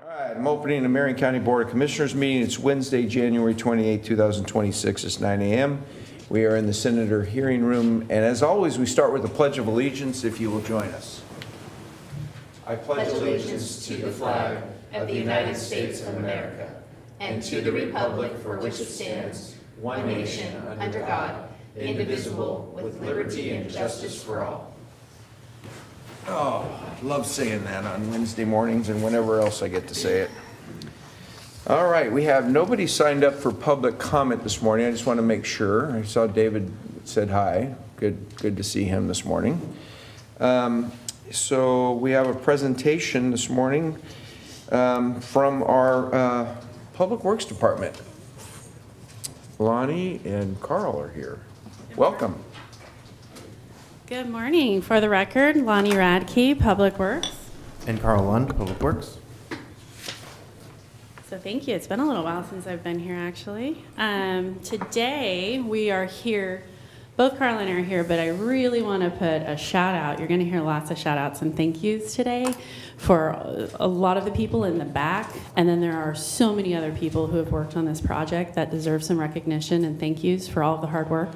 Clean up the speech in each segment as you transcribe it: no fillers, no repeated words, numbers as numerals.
All right, I'm opening the Marion County Board of Commissioners meeting. It's Wednesday, January 28, 2026. It's 9 a.m. We are in the Senator hearing room. And as always, we start with the Pledge of Allegiance, if you will join us. I pledge allegiance to the flag of the United States of America and to the republic for which it stands, one nation, under God, indivisible, with liberty and justice for all. Oh, I love saying that on Wednesday mornings and whenever else I get to say it. All right, we have nobody signed up for public comment this morning. I just want to make sure. I saw David said hi. Good to see him this morning. So we have a presentation this morning from our Public Works Department. Lonnie and Carl are here. Welcome. Good morning. For the record, Lonnie Radke, Public Works. And Carl Lund, Public Works. So thank you. It's been a little while since I've been here, actually. Today, we are here. Both Carl and I are here, but I really want to put a shout out. You're going to hear lots of shout outs and thank yous today for a lot of the people in the back. And then there are so many other people who have worked on this project that deserve some recognition and thank yous for all of the hard work.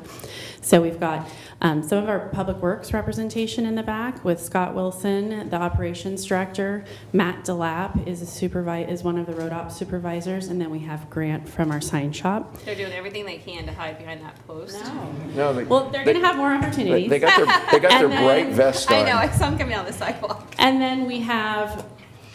So we've got some of our Public Works representation in the back with Scott Wilson, the operations director. Matt DeLapp is one of the road op supervisors, and then we have Grant from our sign shop. They're doing everything they can to hide behind that post. No, Well, they're going to have more opportunities. They got their bright vest on. I know, I saw them coming down the sidewalk. And then we have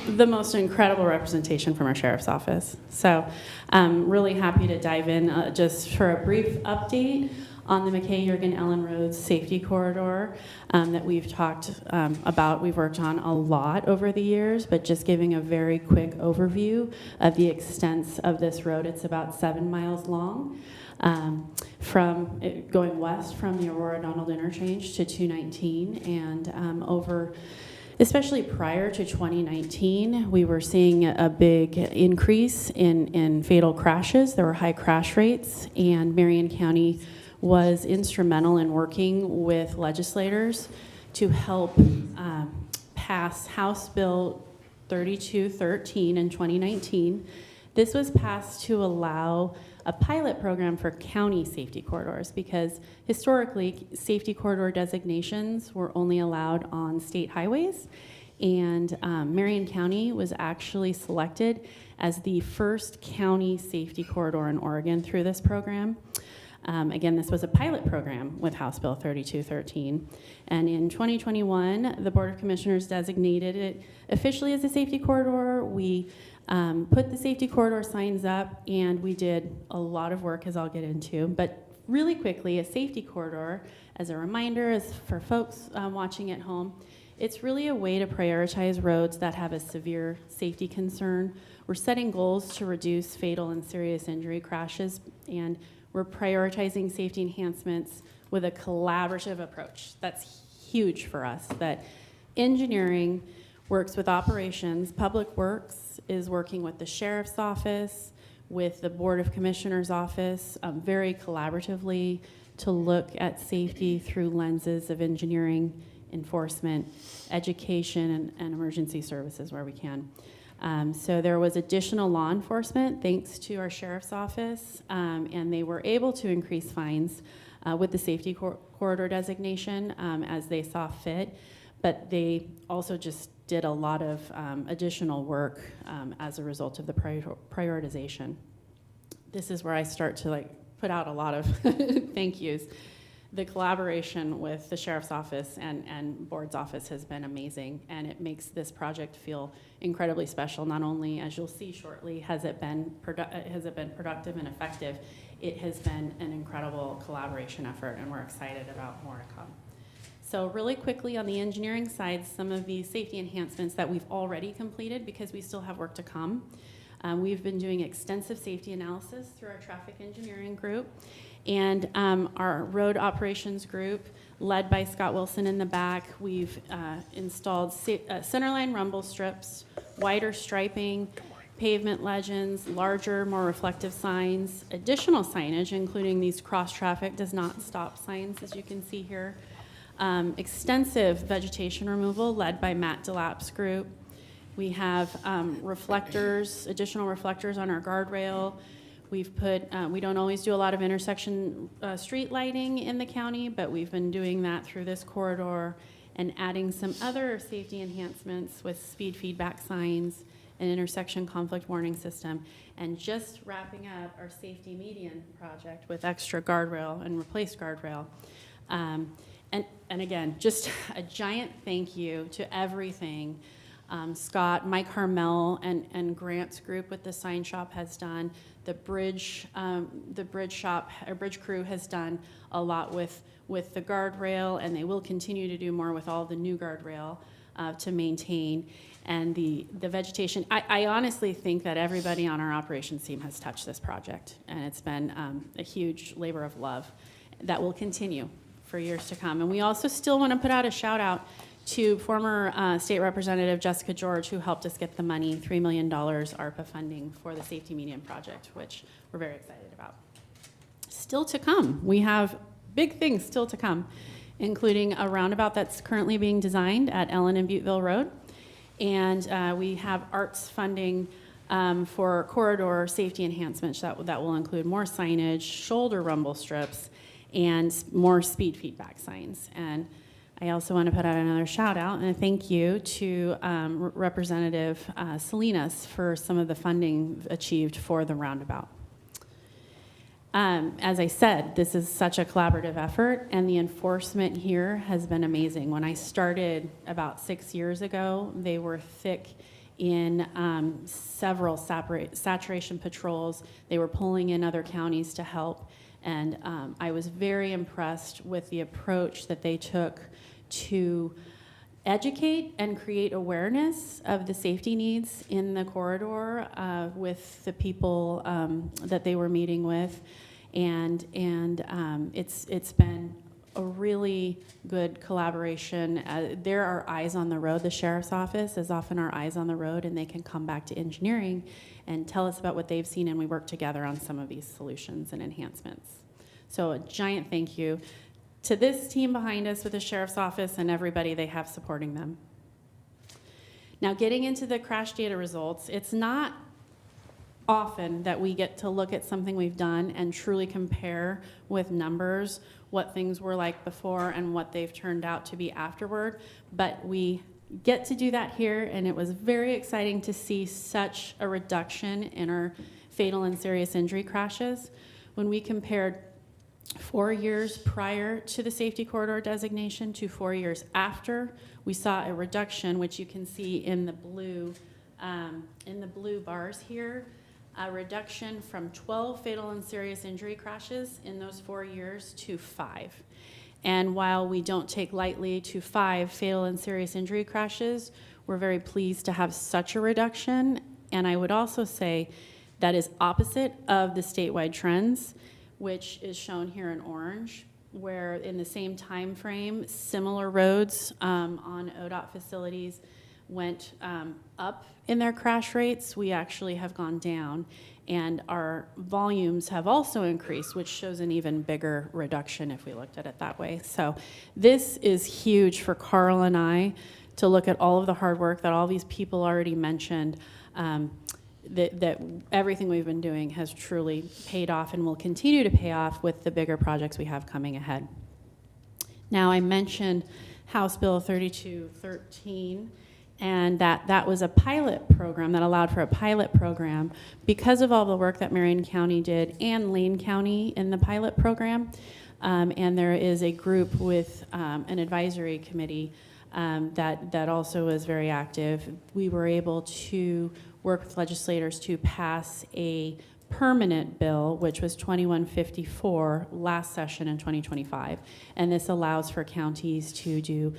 the most incredible representation from our sheriff's office. So I'm really happy to dive in just for a brief update on the McKay-Jurgen-Ellen Road safety corridor that we've talked about. We've worked on a lot over the years, but just giving a very quick overview of the extents of this road. It's about 7 miles long, going west from the Aurora Donald interchange to 219, and especially prior to 2019, we were seeing a big increase in fatal crashes. There were high crash rates, and Marion County was instrumental in working with legislators to help pass House Bill 3213 in 2019. This was passed to allow a pilot program for county safety corridors because historically safety corridor designations were only allowed on state highways, and Marion County was actually selected as the first county safety corridor in Oregon through this program. Again, this was a pilot program with House Bill 3213. And in 2021, the Board of Commissioners designated it officially as a safety corridor. We put the safety corridor signs up, and we did a lot of work, as I'll get into. But really quickly, a safety corridor, as a reminder, is for folks watching at home, it's really a way to prioritize roads that have a severe safety concern. We're setting goals to reduce fatal and serious injury crashes, and we're prioritizing safety enhancements with a collaborative approach. That's huge for us, that engineering works with operations. Public Works is working with the Sheriff's Office, with the Board of Commissioners Office, very collaboratively to look at safety through lenses of engineering, enforcement, education, and emergency services where we can. So there was additional law enforcement thanks to our sheriff's office, and they were able to increase fines with the safety corridor designation as they saw fit, but they also just did a lot of additional work as a result of the prioritization. This is where I start to put out a lot of thank yous. The collaboration with the Sheriff's Office and Board's Office has been amazing, and it makes this project feel incredibly special. Not only, as you'll see shortly, has it been productive and effective, it has been an incredible collaboration effort, and we're excited about more to come. So really quickly on the engineering side, some of the safety enhancements that we've already completed because we still have work to come. We've been doing extensive safety analysis through our traffic engineering group. And our road operations group, led by Scott Wilson in the back, we've installed centerline rumble strips, wider striping, pavement legends, larger, more reflective signs, additional signage, including these cross-traffic does not stop signs, as you can see here. Extensive vegetation removal, led by Matt DeLapp's group. We have reflectors, additional reflectors on our guardrail. We've put, we don't always do a lot of intersection street lighting in the county, but we've been doing that through this corridor and adding some other safety enhancements with speed feedback signs, an intersection conflict warning system, and just wrapping up our safety median project with extra guardrail and replaced guardrail. And again, just a giant thank you to everything Scott, Mike Harmel, and Grant's group with the sign shop has done. The bridge shop, or bridge crew has done a lot with the guardrail, and they will continue to do more with all the new guardrail to maintain. And the vegetation, I honestly think that everybody on our operations team has touched this project, and it's been a huge labor of love that will continue for years to come. And we also still want to put out a shout out to former State Representative Jessica George, who helped us get the money, $3 million ARPA funding for the Safety Median Project, which we're very excited about. Still to come, we have big things still to come, including a roundabout that's currently being designed at Ellen and Butteville Road. And we have arts funding for corridor safety enhancements that will include more signage, shoulder rumble strips, and more speed feedback signs. And I also want to put out another shout out and a thank you to Representative Salinas for some of the funding achieved for the roundabout. As I said, this is such a collaborative effort, and the enforcement here has been amazing. When I started about 6 years ago, they were thick in several saturation patrols. They were pulling in other counties to help, and I was very impressed with the approach that they took to educate and create awareness of the safety needs in the corridor with the people that they were meeting with, and it's been a really good collaboration. There are eyes on the road. The sheriff's office is often our eyes on the road, and they can come back to engineering and tell us about what they've seen, and we work together on some of these solutions and enhancements. So a giant thank you to this team behind us with the sheriff's office and everybody they have supporting them. Now, getting into the crash data results, it's not often that we get to look at something we've done and truly compare with numbers what things were like before and what they've turned out to be afterward, but we get to do that here, and it was very exciting to see such a reduction in our fatal and serious injury crashes. When we compared 4 years prior to the safety corridor designation to 4 years after, we saw a reduction, which you can see in the blue bars here, a reduction from 12 fatal and serious injury crashes in those 4 years to 5. And while we don't take lightly to 5 fatal and serious injury crashes, we're very pleased to have such a reduction. And I would also say that is opposite of the statewide trends, which is shown here in orange, where in the same time frame, similar roads on ODOT facilities went up in their crash rates. We actually have gone down, and our volumes have also increased, which shows an even bigger reduction if we looked at it that way. So this is huge for Carl and I to look at all of the hard work that all these people already mentioned. That everything we've been doing has truly paid off and will continue to pay off with the bigger projects we have coming ahead. Now, I mentioned House Bill 3213, and that was a pilot program that allowed for a pilot program because of all the work that Marion County did and Lane County in the pilot program. And there is a group with an advisory committee that also was very active. We were able to work with legislators to pass a permanent bill, which was 2154 last session in 2025. And this allows for counties to do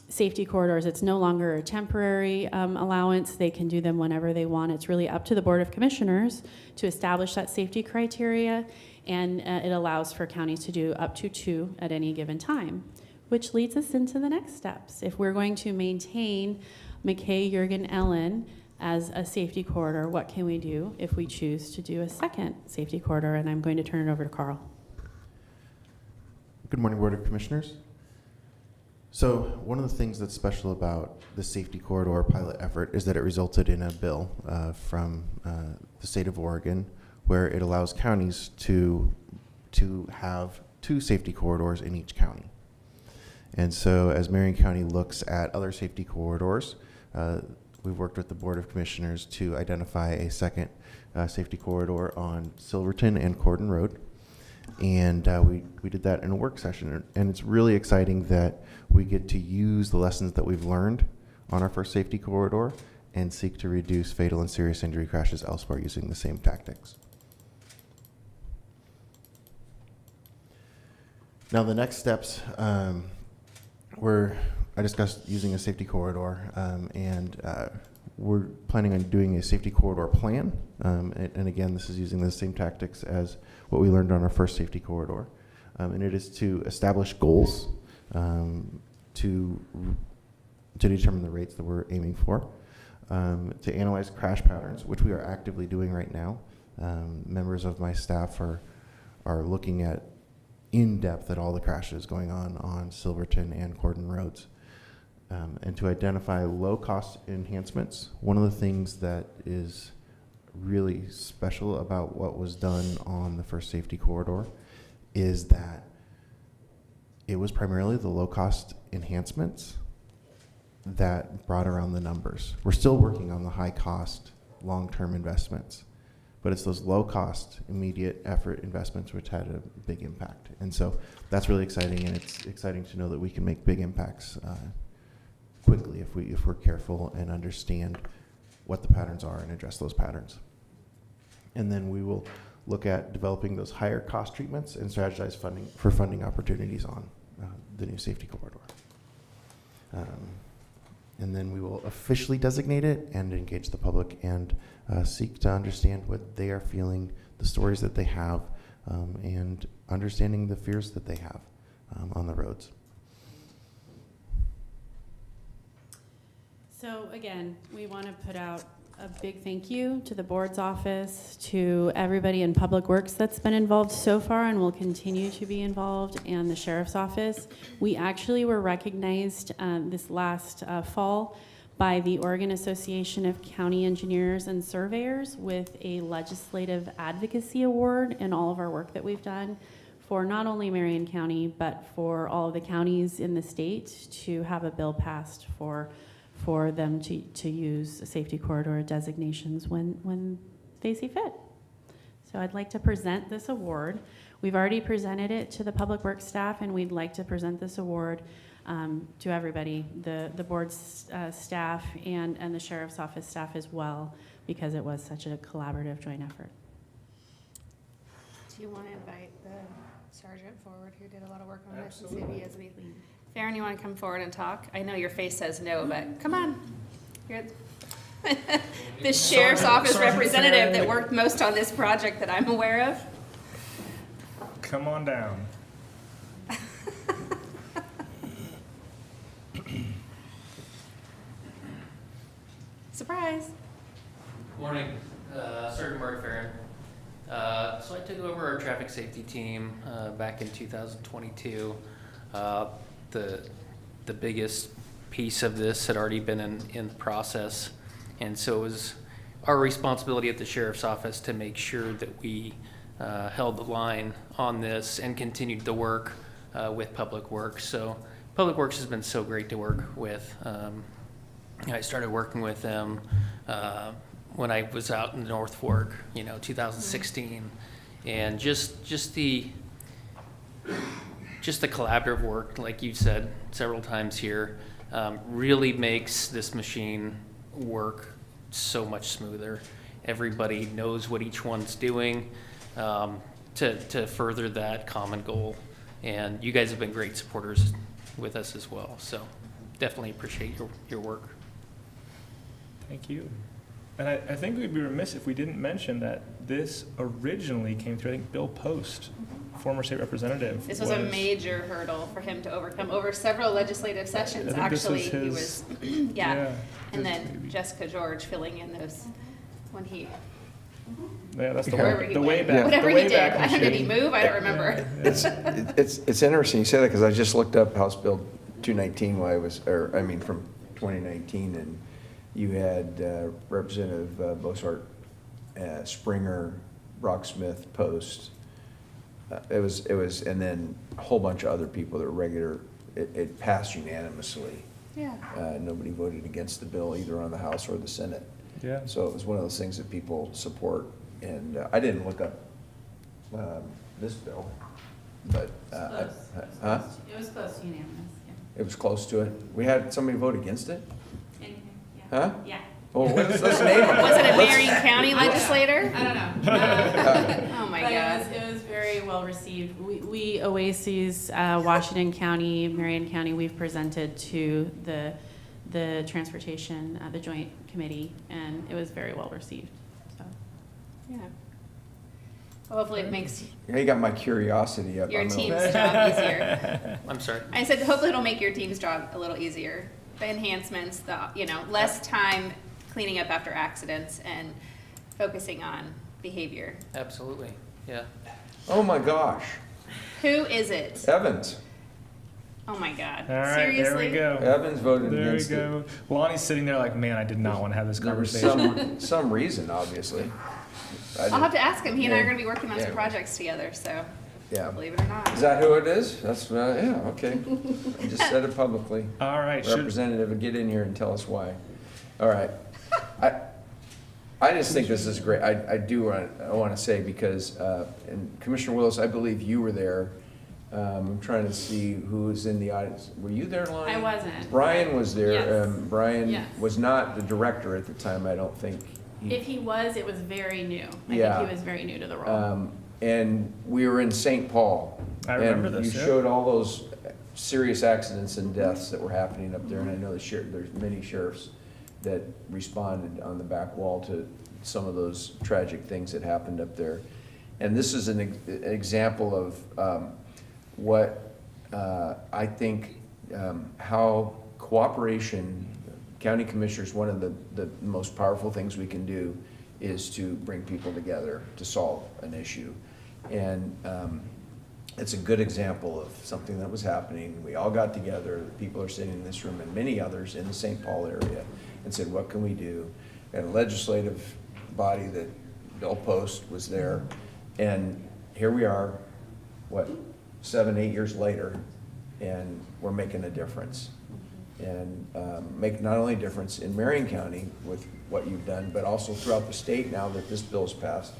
safety corridors. It's no longer a temporary allowance. They can do them whenever they want. It's really up to the Board of Commissioners to establish that safety criteria, and it allows for counties to do up to 2 at any given time, which leads us into the next steps. If we're going to maintain McKay, Jurgen, Ellen as a safety corridor, what can we do if we choose to do a second safety corridor? And I'm going to turn it over to Carl. Good morning, Board of Commissioners. So one of the things that's special about the safety corridor pilot effort is that it resulted in a bill from the state of Oregon, where it allows counties to have 2 safety corridors in each county. And so as Marion County looks at other safety corridors, we've worked with the Board of Commissioners to identify a second safety corridor on Silverton and Corden Road. And we did that in a work session. And it's really exciting that we get to use the lessons that we've learned on our first safety corridor and seek to reduce fatal and serious injury crashes elsewhere using the same tactics. Now the next steps, I discussed using a safety corridor, and we're planning on doing a safety corridor plan. And again, this is using the same tactics as what we learned on our first safety corridor. And it is to establish goals to determine the rates that we're aiming for, to analyze crash patterns, which we are actively doing right now. Members of my staff are looking at in depth at all the crashes going on Silverton and Corden roads. And to identify low-cost enhancements. One of the things that is really special about what was done on the first safety corridor is that it was primarily the low-cost enhancements that brought around the numbers. We're still working on the high-cost, long-term investments, but it's those low-cost, immediate effort investments which had a big impact. And so that's really exciting, and it's exciting to know that we can make big impacts quickly if we're careful and understand what the patterns are and address those patterns. And then we will look at developing those higher cost treatments and strategize funding opportunities on the new safety corridor. And then we will officially designate it and engage the public and seek to understand what they are feeling, the stories that they have, and understanding the fears that they have on the roads. So again, we want to put out a big thank you to the board's office, to everybody in Public Works that's been involved so far and will continue to be involved, and the Sheriff's Office. We actually were recognized this last fall by the Oregon Association of County Engineers and Surveyors with a Legislative Advocacy Award in all of our work that we've done for not only Marion County, but for all of the counties in the state to have a bill passed for them to use safety corridor designations when they see fit. So I'd like to present this award. We've already presented it to the Public Works staff, and we'd like to present this award to everybody, the board's staff and the Sheriff's Office staff as well, because it was such a collaborative joint effort. Do you want to invite the sergeant forward who did a lot of work on this and see if he has anything? Farron, you want to come forward and talk? I know your face says no, but come on. You're the Sheriff's Office representative that worked most on this project that I'm aware of. Come on down. Surprise. Morning, Sergeant Mark Farron. So I took over our traffic safety team back in 2022. The biggest piece of this had already been in the process, and so it was our responsibility at the Sheriff's Office to make sure that we held the line on this and continued the work with Public Works. So Public Works has been so great to work with. I started working with them when I was out in North Fork, 2016, and just the collaborative work, like you said several times here, really makes this machine work so much smoother. Everybody knows what each one's doing to further that common goal, and you guys have been great supporters with us as well. So definitely appreciate your work. Thank you. And I think we'd be remiss if we didn't mention that this originally came through, I think, Bill Post, former state representative. This was a major hurdle for him to overcome over several legislative sessions. Actually, he was, yeah. And then baby. Jessica George filling in those when he, Yeah, that's the wherever he way went. back. Whatever the he way did. back Did he machine. move? I don't remember. It's interesting you say that, because I just looked up House Bill 219 while I was, or I mean from 2019, and you had Representative Bosart, Springer, Brocksmith, Post. It was, and then a whole bunch of other people that were regular. It passed unanimously. Yeah. Nobody voted against the bill either on the House or the Senate. Yeah. So it was one of those things that people support. And I didn't look up this bill, but, huh? It was close to unanimous, It was close to it. We had somebody vote against it? yeah. Huh? Yeah. Well, let's name it. Was it a Marion County legislator? I don't know. Oh my But God. it was very well received. We Oases, Washington County, Marion County, we've presented to the transportation, the joint committee, and it was very well received, so. Yeah. Well, hopefully it makes Yeah, you got my curiosity up. your on the- team's job easier. I'm sorry. I said, hopefully it'll make your team's job a little easier. The enhancements, less time cleaning up after accidents and focusing on behavior. Absolutely, yeah. Oh my gosh, Who is it? Evans. Oh my God. All right, Seriously? there we go. Evans voted There we against it. go. Lonnie's sitting there like, man, I did not want to have this There was conversation. some reason, obviously. I'll have to ask him. He and I are Yeah. going to be working on some Yeah. projects together, so Yeah. believe it or not. Is that who it is? That's, yeah, okay. I just said it publicly. All right, should, Representative, get in here and tell us why. All right. I just think this is great. I want to say because, and Commissioner Willis, I believe you were there. I'm trying to see who was in the audience. Were you there, Lonnie? I wasn't. Brian was there. Yes. Brian Yes. was not the director at the time, I don't think. If he was, it was very new. I Yeah. think he was very new to the role. And we were in St. Paul. I remember And this, you yeah. showed all those serious accidents and deaths that were happening up there, and I know there's many sheriffs that responded on the back wall to some of those tragic things that happened up there. And this is an example of what I think, how cooperation, county commissioners, one of the most powerful things we can do is to bring people together to solve an issue. And it's a good example of something that was happening. We all got together, the people are sitting in this room and many others in the St. Paul area, and said, what can we do? And a legislative body that Bill Post was there, and here we are, 7, 8 years later, and we're making a difference. And make not only a difference in Marion County with what you've done, but also throughout the state now that this bill's passed.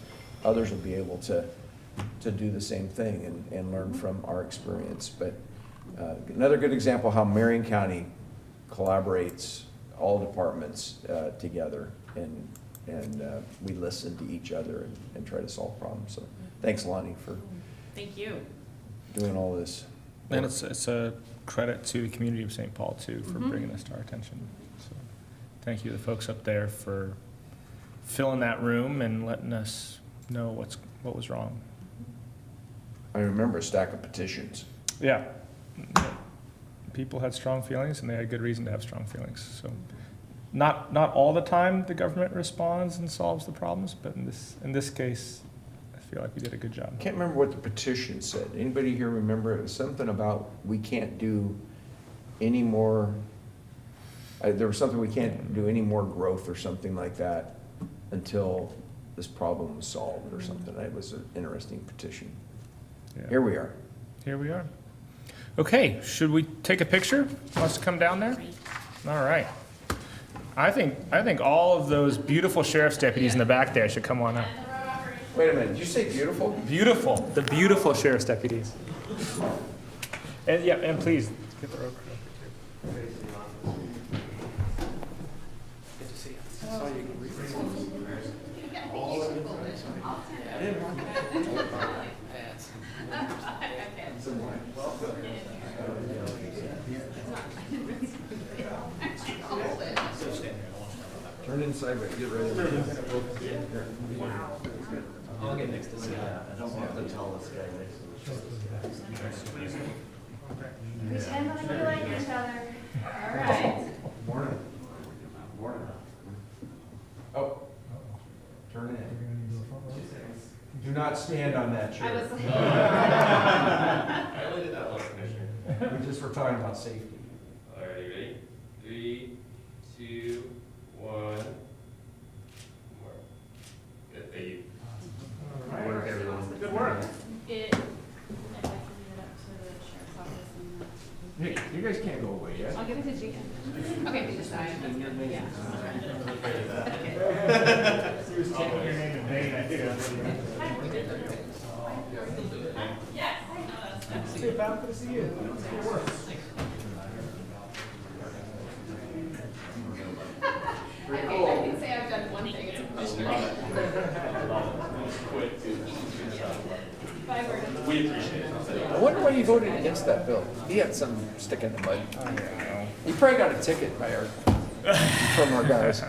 Others will be able to do the same thing and learn from our experience. But another good example how Marion County collaborates, all departments together, and we listen to each other and try to solve problems. So thanks, Lonnie, for Thank you. doing all this. and it's a credit to the community of St. Paul too for bringing this to our attention. So thank you to the folks up there for filling that room and letting us know what was wrong. I remember a stack of petitions. Yeah. People had strong feelings and they had good reason to have strong feelings. So not all the time the government responds and solves the problems, but in this case, I feel like we did a good job. I can't remember what the petition said. Anybody here remember? It was something about we can't do any more, there was something, we can't do any more growth or something like that until this problem was solved or something. It was an interesting petition. Yeah. Here we are. Here we are. Okay, should we take a picture? Wants to come down there? All right. I think all of those beautiful sheriff's deputies in the back there should come on up. Wait a minute, did you say beautiful? Beautiful, the beautiful sheriff's deputies. And yeah, and please get the road crew. Good to see you. Turn inside, but get ready. I'll get next to see. I don't want to tell this guy next to me. Pretend like you like each other. All right. Morning. Morning. Oh, turn in. Do not stand on that I chair. was like, I only did that once, Commissioner. We just were talking about safety. One. Work, everyone. Good work. If I can get it up to the sheriff's office and Hey, you guys can't go away yet. I'll give it to Jan. Okay, we decide. Yeah. He was checking your name in vain, I think. Hey, pal, good to see you. Good work. I can say I've done one thing as a commissioner. I wonder why you voted against that bill. He had some stick in the mud. He probably got a ticket by our, from our guys.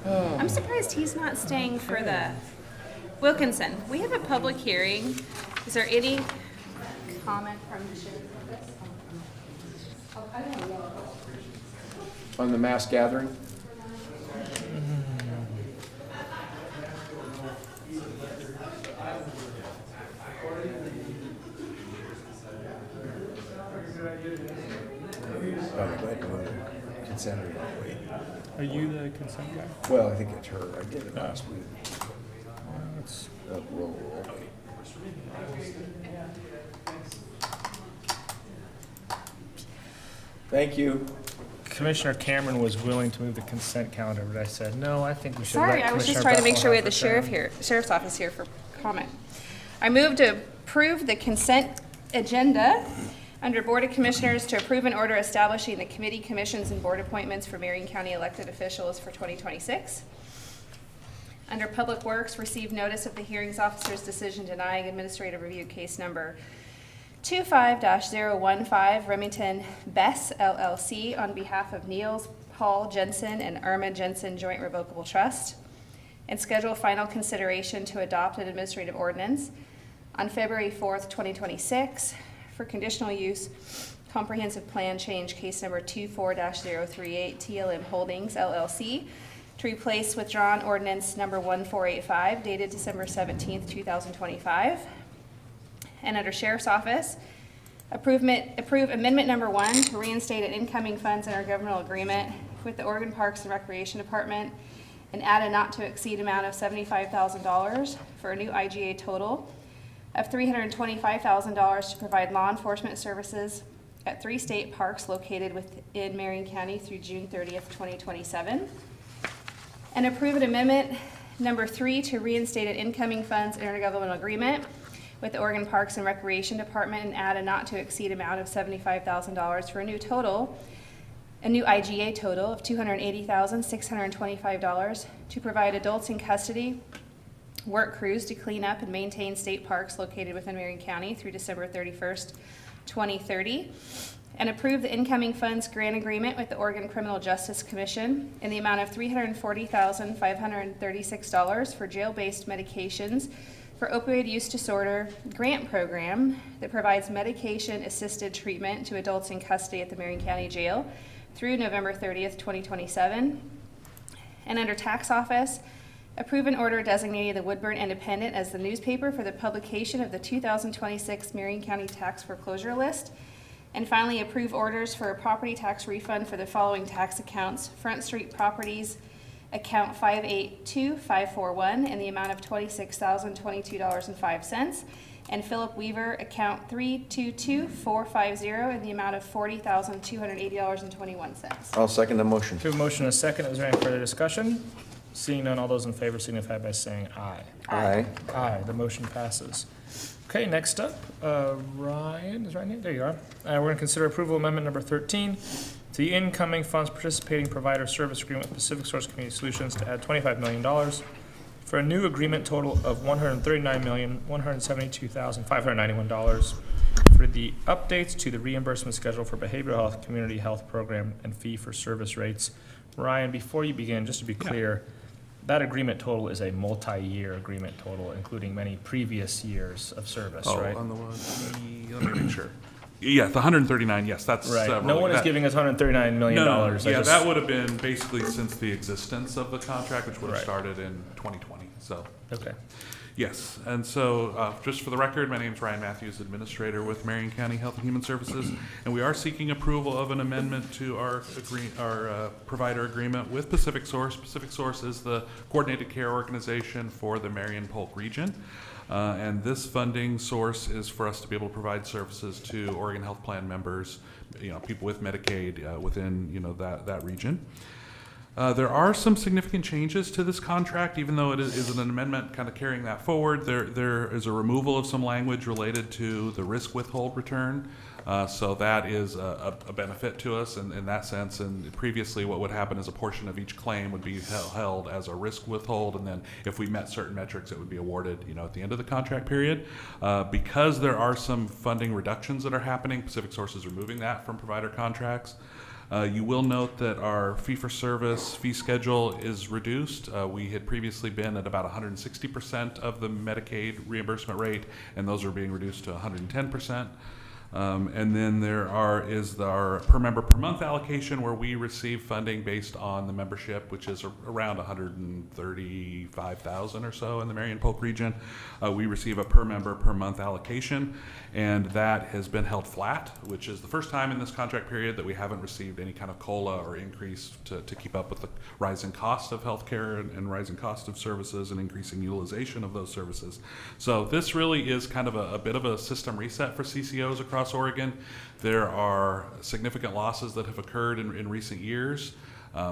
I'm surprised he's not staying for the, Wilkinson, we have a public hearing. Is there any comment from the sheriff? On the mass gathering? Consent or not, wait. Are you the consent guy? Well, I think it's her. I did it last week. Let's- Roll. Thank you. Commissioner Cameron was willing to move the consent calendar, but I said, no, I think we should let Sorry, I was just Commissioner trying to make Bethel sure we have had the her turn. sheriff's office here for comment. I move to approve the consent agenda under Board of Commissioners to approve an order establishing the committee, commissions, and board appointments for Marion County elected officials for 2026. Under Public Works, received notice of the hearings officer's decision denying administrative review case number 25-015 Remington Bess LLC on behalf of Niels Paul Jensen and Irma Jensen Joint Revocable Trust, and schedule final consideration to adopt an administrative ordinance on February 4th, 2026 for conditional use comprehensive plan change case number 24-038 TLM Holdings LLC to replace withdrawn ordinance number 1485 dated December 17th, 2025. And under Sheriff's Office, approve amendment number 1 to reinstate an incoming funds intergovernmental agreement with the Oregon Parks and Recreation Department and add a not to exceed amount of $75,000 for a new IGA total of $325,000 to provide law enforcement services at 3 state parks located within Marion County through June 30th, 2027. And approve an amendment number 3 to reinstate an incoming funds intergovernmental agreement with the Oregon Parks and Recreation Department and add a not to exceed amount of $75,000 for a new IGA total of $280,625 to provide adults in custody work crews to clean up and maintain state parks located within Marion County through December 31st, 2030. And approve the incoming funds grant agreement with the Oregon Criminal Justice Commission in the amount of $340,536 for jail-based medications for opioid use disorder grant program that provides medication-assisted treatment to adults in custody at the Marion County Jail through November 30th, 2027. And under Tax Office, approve an order designating the Woodburn Independent as the newspaper for the publication of the 2026 Marion County Tax Foreclosure List. And finally, approve orders for a property tax refund for the following tax accounts: Front Street Properties, account 582541 in the amount of $26,022.05, and Philip Weaver, account 322450 in the amount of $40,280.21. I'll second the motion. We have a motion and a second. Is there any further discussion? Seeing none, all those in favor signify by saying aye. Aye. Aye, the motion passes. Okay, next up, Ryan, is Ryan here? There you are. We're going to consider approval amendment number 13 to the incoming funds participating provider service agreement with Pacific Source Community Solutions to add $25 million for a new agreement total of $139,172,591 for the updates to the reimbursement schedule for behavioral health, community health program, and fee for service rates. Ryan, before you begin, just to be clear, that agreement total is a multi-year agreement total, including many previous years of service, right? On the one, let me make sure. Yeah, the 139, yes, that's Right. several. No one is That- giving us $139 million. No, I yeah, just- that would have been basically since the existence of the contract, which would have Right. started in 2020, so. Okay. Yes, and so just for the record, my name is Ryan Matthews, Administrator with Marion County Health and Human Services, and we are seeking approval of an amendment to our provider agreement with Pacific Source. Pacific Source is the coordinated care organization for the Marion Polk region, and this funding source is for us to be able to provide services to Oregon Health Plan members, people with Medicaid within that region. There are some significant changes to this contract, even though it is an amendment kind of carrying that forward. There is a removal of some language related to the risk withhold return. So that is a benefit to us in that sense. And previously what would happen is a portion of each claim would be held as a risk withhold. And then if we met certain metrics, it would be awarded at the end of the contract period. Because there are some funding reductions that are happening, Pacific Source is removing that from provider contracts. You will note that our fee-for-service fee schedule is reduced. We had previously been at about 160% of the Medicaid reimbursement rate, and those are being reduced to 110%. And then is our per member per month allocation, where we receive funding based on the membership, which is around 135,000 or so in the Marion Polk region. We receive a per member per month allocation, and that has been held flat, which is the first time in this contract period that we haven't received any kind of COLA or increase to keep up with the rising cost of healthcare and rising cost of services and increasing utilization of those services. So this really is kind of a bit of a system reset for CCOs across Oregon. There are significant losses that have occurred in recent years.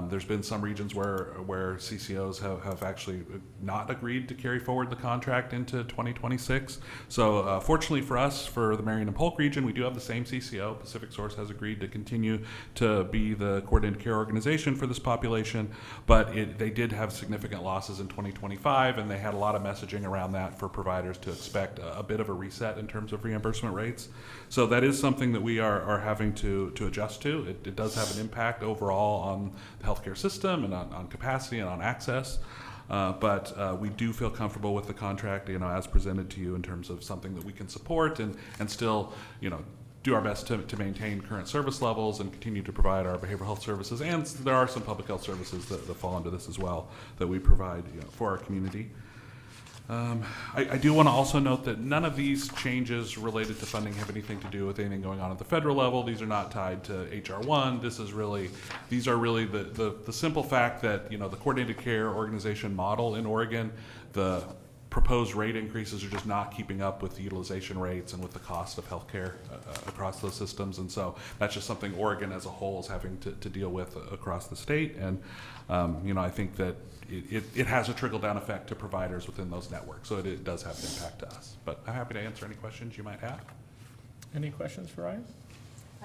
There's been some regions where CCOs have actually not agreed to carry forward the contract into 2026. So fortunately for us, for the Marion and Polk region, we do have the same CCO. Pacific Source has agreed to continue to be the coordinated care organization for this population, but they did have significant losses in 2025, and they had a lot of messaging around that for providers to expect a bit of a reset in terms of reimbursement rates. So that is something that we are having to adjust to. It does have an impact overall on the healthcare system and on capacity and on access. But we do feel comfortable with the contract, as presented to you, in terms of something that we can support and still, do our best to maintain current service levels and continue to provide our behavioral health services. And there are some public health services that fall into this as well that we provide for our community. I do want to also note that none of these changes related to funding have anything to do with anything going on at the federal level. These are not tied to HR 1. These are really the simple fact that, the coordinated care organization model in Oregon, the proposed rate increases are just not keeping up with the utilization rates and with the cost of healthcare across those systems. And so that's just something Oregon as a whole is having to deal with across the state. And, I think that it has a trickle-down effect to providers within those networks, so it does have an impact to us. But I'm happy to answer any questions you might have. Any questions for Ryan?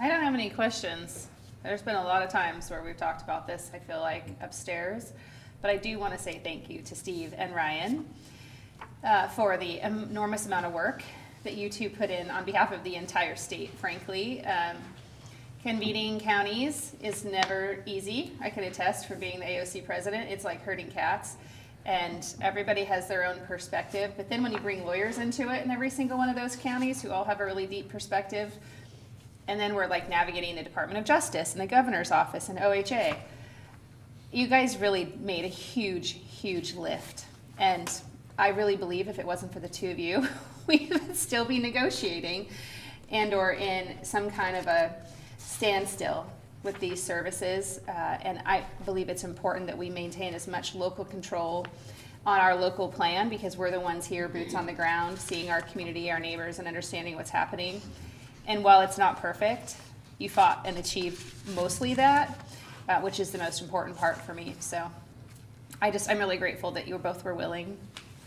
I don't have any questions. There's been a lot of times where we've talked about this, I feel like, upstairs. But I do want to say thank you to Steve and Ryan for the enormous amount of work that you two put in on behalf of the entire state, frankly. Convening counties is never easy. I can attest from being the AOC president. It's like herding cats, and everybody has their own perspective. But then when you bring lawyers into it in every single one of those counties who all have a really deep perspective, and then we're like navigating the Department of Justice and the governor's office and OHA, you guys really made a huge, huge lift. And I really believe if it wasn't for the two of you, we would still be negotiating and or in some kind of a standstill with these services, and I believe it's important that we maintain as much local control on our local plan, because we're the ones here, boots on the ground, seeing our community, our neighbors, and understanding what's happening. And while it's not perfect, you fought and achieved mostly that, which is the most important part for me. So I'm really grateful that you both were willing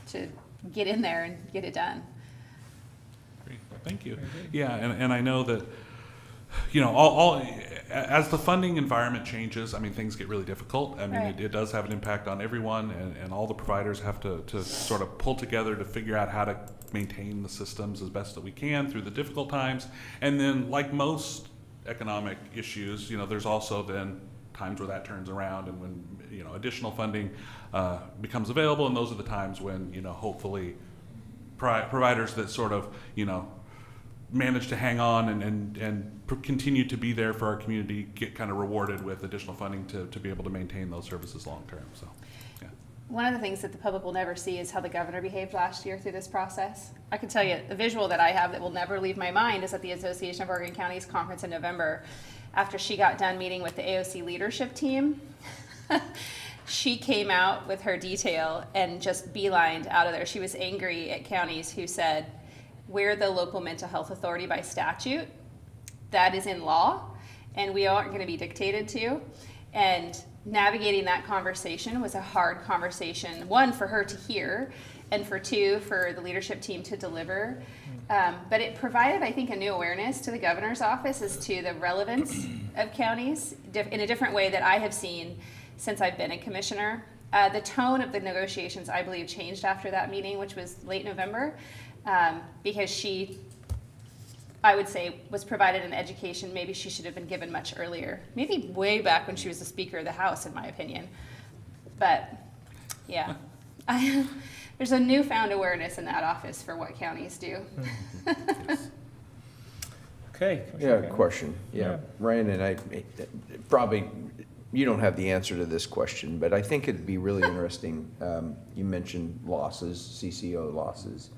to get in there and get it done. Great. Thank you. Yeah, and I know that, as the funding environment changes, things get really difficult. Right. It does have an impact on everyone, and all the providers have to sort of pull together to figure out how to maintain the systems as best that we can through the difficult times. And then, like most economic issues, there's also then times where that turns around, and when additional funding becomes available, and those are the times when hopefully providers that sort of manage to hang on and continue to be there for our community get kind of rewarded with additional funding to be able to maintain those services long term. So, yeah. one of the things that the public will never see is how the governor behaved last year through this process. I can tell you, the visual that I have that will never leave my mind is at the Association of Oregon Counties conference in November, after she got done meeting with the AOC leadership team. She came out with her detail and just beelined out of there. She was angry at counties who said, we're the local mental health authority by statute. That is in law, and we aren't going to be dictated to. And navigating that conversation was a hard conversation, one, for her to hear, and for two, for the leadership team to deliver. But it provided, I think, a new awareness to the governor's office as to the relevance of counties in a different way that I have seen since I've been a commissioner. The tone of the negotiations, I believe, changed after that meeting, which was late November, because she, I would say, was provided an education maybe she should have been given much earlier, maybe way back when she was the Speaker of the House, in my opinion. But yeah, there's a newfound awareness in that office for what counties do. Okay. Yeah, question. Yeah, Ryan and I, probably, you don't have the answer to this question, but I think it'd be really interesting. You mentioned losses, CCO losses.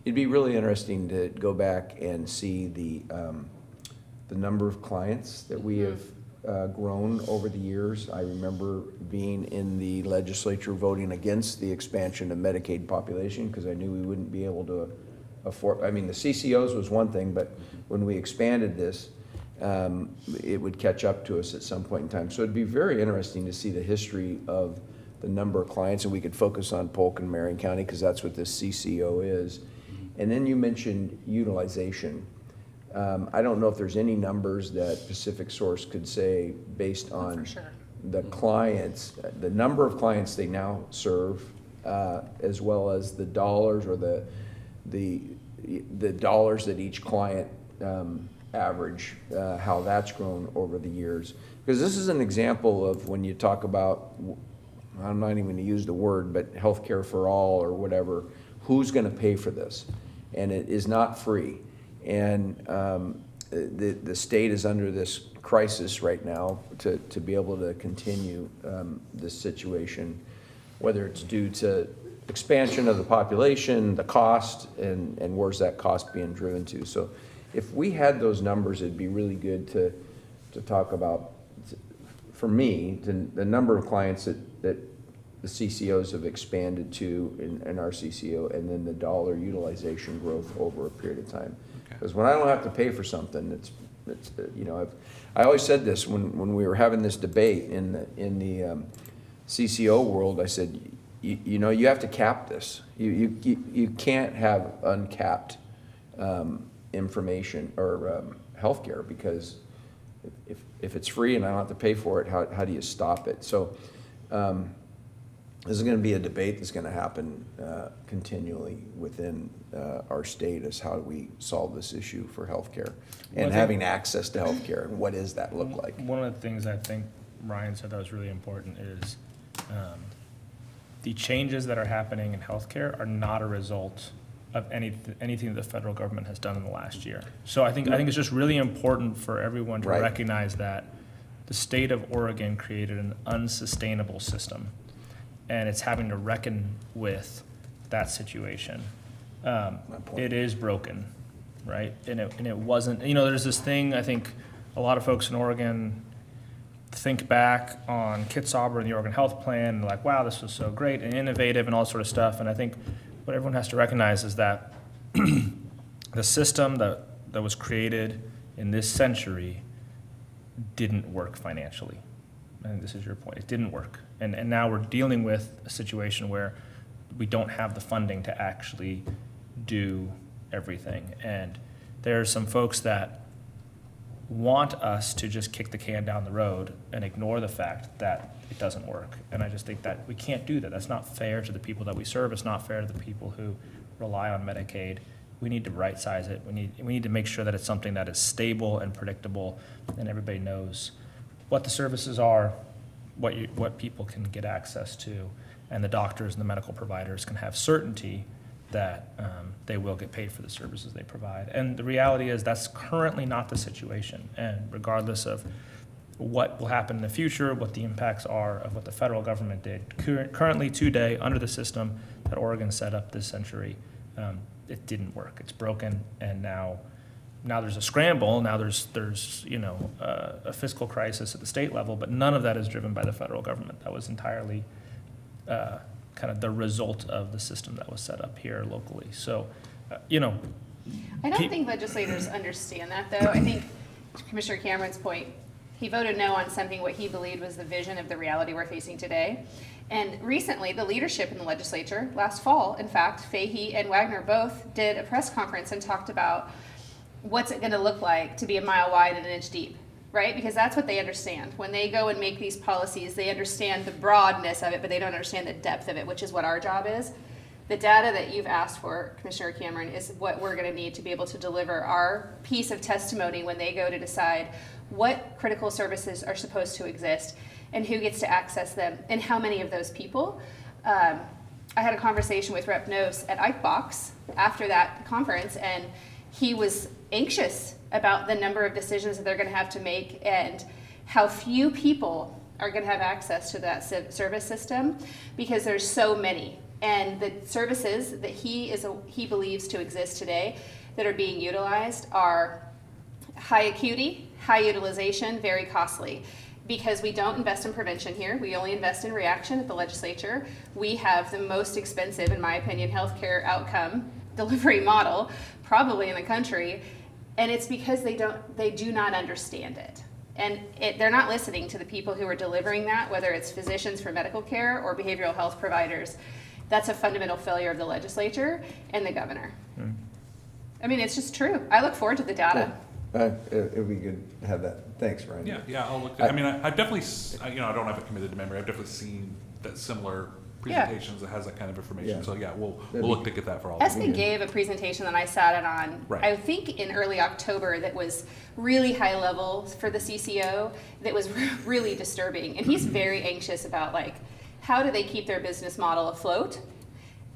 It'd be really interesting to go back and see the number of clients that we have grown over the years. I remember being in the legislature voting against the expansion of Medicaid population because I knew we wouldn't be able to afford. I mean, the CCOs was one thing, but when we expanded this, it would catch up to us at some point in time. So it'd be very interesting to see the history of the number of clients, and we could focus on Polk and Marion County because that's what this CCO is. And then you mentioned utilization. I don't know if there's any numbers that Pacific Source could say based on the clients, the number of clients they now serve, as well as the dollars or the dollars that each client average, how that's grown over the years. Because this is an example of when you talk about, I'm not even going to use the word, but healthcare for all or whatever, who's going to pay for this? And it is not free. And the state is under this crisis right now to be able to continue this situation, whether it's due to expansion of the population, the cost, and where's that cost being driven to. So if we had those numbers, it'd be really good to talk about, for me, the number of clients that the CCOs have expanded to in our CCO, and then the dollar utilization growth over a period of time. Because when I don't have to pay for something, it's you know, I always said this when we were having this debate in the CCO world. I said, you know, you have to cap this. You can't have uncapped information or healthcare, because if it's free and I don't have to pay for it, how do you stop it? So this is going to be a debate that's going to happen continually within our state, is how do we solve this issue for healthcare and having access to healthcare, and what does that look like? One of the things I think Ryan said that was really important is the changes that are happening in healthcare are not a result of anything that the federal government has done in the last year. So I think it's just really important for everyone to recognize that the state of Oregon created an unsustainable system, and it's having to reckon with that situation. It is broken, right? And it wasn't, you know, there's this thing, I think a lot of folks in Oregon think back on Kitsauber and the Oregon Health Plan, and like, wow, this was so great and innovative and all sort of stuff. And I think what everyone has to recognize is that the system that was created in this century didn't work financially. I think this is your point. It didn't work. And now we're dealing with a situation where we don't have the funding to actually do everything. And there are some folks that want us to just kick the can down the road and ignore the fact that it doesn't work. And I just think that we can't do that. That's not fair to the people that we serve. It's not fair to the people who rely on Medicaid. We need to right-size it. We need to make sure that it's something that is stable and predictable, and everybody knows what the services are, what people can get access to, and the doctors and the medical providers can have certainty that they will get paid for the services they provide. And the reality is that's currently not the situation. And regardless of what will happen in the future, what the impacts are of what the federal government did. Currently, today, under the system that Oregon set up this century, it didn't work. It's broken, and now there's a scramble. Now there's a fiscal crisis at the state level, but none of that is driven by the federal government. That was entirely kind of the result of the system that was set up here locally. So, I don't think legislators understand that, though. I think to Commissioner Cameron's point, he voted no on something what he believed was the vision of the reality we're facing today. And recently, the leadership in the legislature, last fall, in fact, Fahey and Wagner both did a press conference and talked about what's it going to look like to be a mile wide and an inch deep, right? Because that's what they understand. When they go and make these policies, they understand the broadness of it, but they don't understand the depth of it, which is what our job is. The data that you've asked for, Commissioner Cameron, is what we're going to need to be able to deliver our piece of testimony when they go to decide what critical services are supposed to exist and who gets to access them and how many of those people. I had a conversation with Rep. Nose at Ikebox after that conference, and he was anxious about the number of decisions that they're going to have to make and how few people are going to have access to that service system because there's so many. And the services that he believes to exist today that are being utilized are high acuity, high utilization, very costly. Because we don't invest in prevention here, we only invest in reaction at the legislature. We have the most expensive, in my opinion, healthcare outcome delivery model probably in the country, and it's because they do not understand it. And they're not listening to the people who are delivering that, whether it's physicians for medical care or behavioral health providers. That's a fundamental failure of the legislature and the governor. I mean, it's just true. I look forward to the data. It would be good to have that. Thanks, Ryan. Yeah, I'll look. I mean, I've definitely, I don't have it committed to memory. I've definitely seen that similar presentations that has that kind of information. Yeah. So yeah, we'll look to get that for all. ESPN gave a presentation that I sat in on, Right. I think in early October, that was really high level for the CCO, that was really disturbing. And he's very anxious about, like, how do they keep their business model afloat?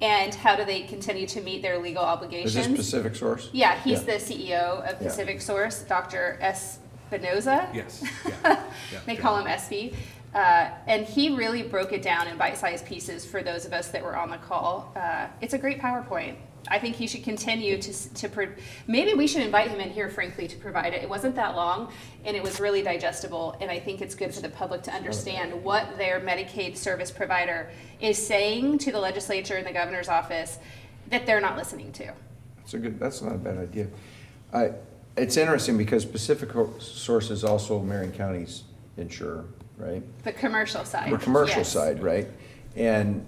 And how do they continue to meet their legal obligations? Is this Pacific Source? Yeah, he's the CEO of Pacific Source, Dr. Espinoza. Yes. Yeah. They call him SB. And he really broke it down in bite-sized pieces for those of us that were on the call. It's a great PowerPoint. I think he should continue maybe we should invite him in here, frankly, to provide it. It wasn't that long, and it was really digestible, and I think it's good for the public to understand what their Medicaid service provider is saying to the legislature and the governor's office that they're not listening to. That's not a bad idea. It's interesting because Pacific Source is also Marion County's insurer, right? The commercial side. The commercial yes. side, right? And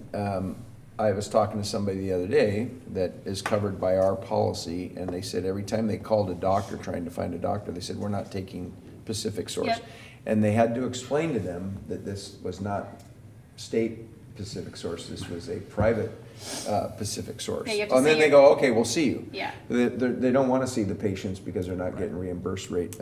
I was talking to somebody the other day that is covered by our policy, and they said every time they called a doctor trying to find a doctor, they said, we're not taking Pacific Source. Yep. And they had to explain to them that this was not state Pacific Source, this was a private Pacific Source. Yeah, you have to And then say they it. go, okay, we'll see you. Yeah. They don't want to see the patients because they're not getting reimbursed rate.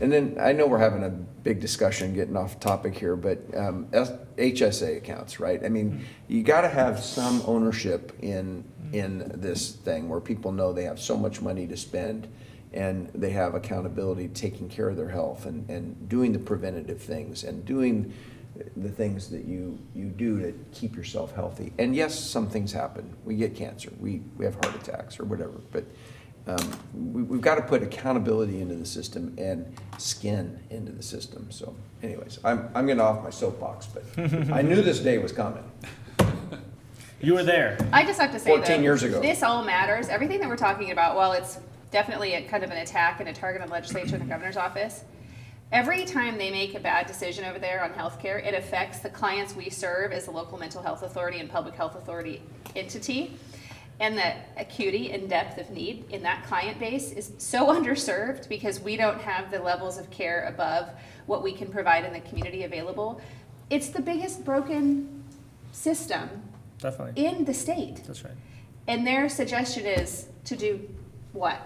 And then I know we're having a big discussion, getting off topic here, but HSA accounts, right? I mean, you got to have some ownership in this thing where people know they have so much money to spend and they have accountability taking care of their health and doing the preventative things and doing the things that you do to keep yourself healthy. And yes, some things happen. We get cancer, we have heart attacks or whatever, but we've got to put accountability into the system and skin into the system. So anyways, I'm getting off my soapbox, but I knew this day was coming. You were there. I just have to say 14 though, years ago. this all matters. Everything that we're talking about, while it's definitely a kind of an attack and a target on the legislature and the governor's office, every time they make a bad decision over there on healthcare, it affects the clients we serve as a local mental health authority and public health authority entity. And the acuity and depth of need in that client base is so underserved because we don't have the levels of care above what we can provide in the community available. It's the biggest broken system Definitely. in the state. That's right. And their suggestion is to do what?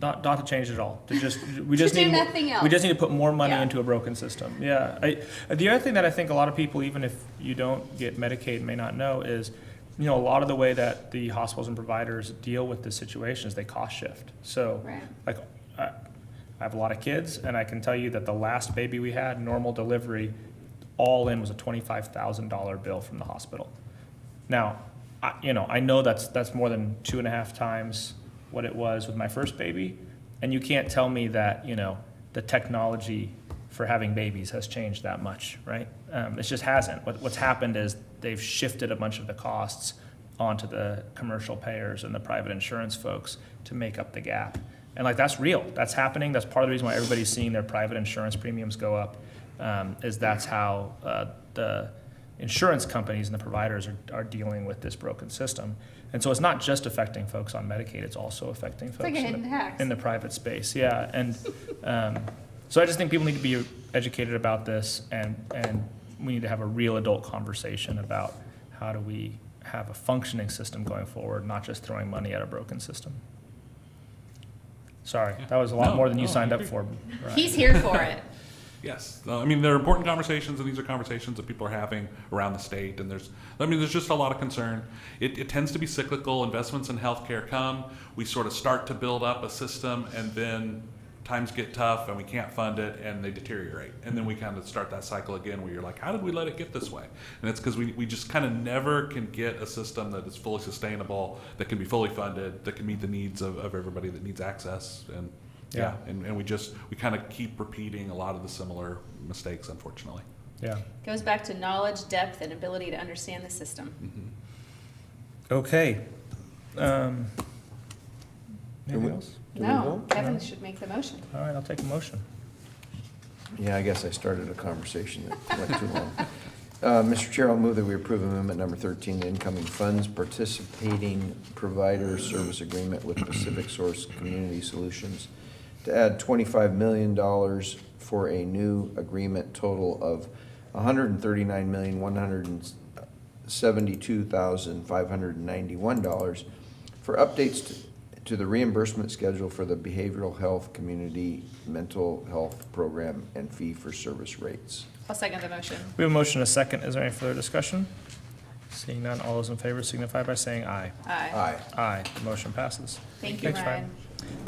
Not to change it all. We just To do need nothing else. We just need to put more money Yeah. into a broken system. Yeah. The other thing that I think a lot of people, even if you don't get Medicaid, may not know is, a lot of the way that the hospitals and providers deal with this situation is they cost shift. So, Right. like, I have a lot of kids, and I can tell you that the last baby we had, normal delivery, all in was a $25,000 bill from the hospital. Now, I know that's more than 2.5 times what it was with my first baby, and you can't tell me that, the technology for having babies has changed that much, right? It just hasn't. What's happened is they've shifted a bunch of the costs onto the commercial payers and the private insurance folks to make up the gap. And that's real, that's happening. That's part of the reason why everybody's seeing their private insurance premiums go up, is that's how the insurance companies and the providers are dealing with this broken system. And so it's not just affecting folks on Medicaid, it's also affecting folks like a hidden tax. in the private space. Yeah, and so I just think people need to be educated about this, and we need to have a real adult conversation about how do we have a functioning system going forward, not just throwing money at a broken system. Sorry, that was a lot more than you signed up for. Right. He's here for it. Yes, I mean, they're important conversations, and these are conversations that people are having around the state, and there's just a lot of concern. It tends to be cyclical. Investments in healthcare come, we sort of start to build up a system, and then times get tough, and we can't fund it, and they deteriorate. And then we kind of start that cycle again where you're like, how did we let it get this way? And it's because we just kind of never can get a system that is fully sustainable, that can be fully funded, that can meet the needs of everybody that needs access. And yeah, and we kind of keep repeating a lot of the similar mistakes, unfortunately. Yeah. Goes back to knowledge, depth, and ability to understand the system. Mm-hmm. Okay. Anything else? Do we No, vote? Kevin should make the motion. All right, I'll take a motion. Yeah, I guess I started a conversation that went too long. Mr. Chair, I'll move that we approve amendment number 13, the incoming funds participating provider service agreement with Pacific Source Community Solutions to add $25 million for a new agreement total of $139,172,591 for updates to the reimbursement schedule for the behavioral health community mental health program and fee-for-service rates. I'll second the motion. We have a motion and a second. Is there any further discussion? Seeing none, all those in favor signify by saying aye. Aye. Aye. Aye, the motion passes. Thank you, Thanks, Ryan.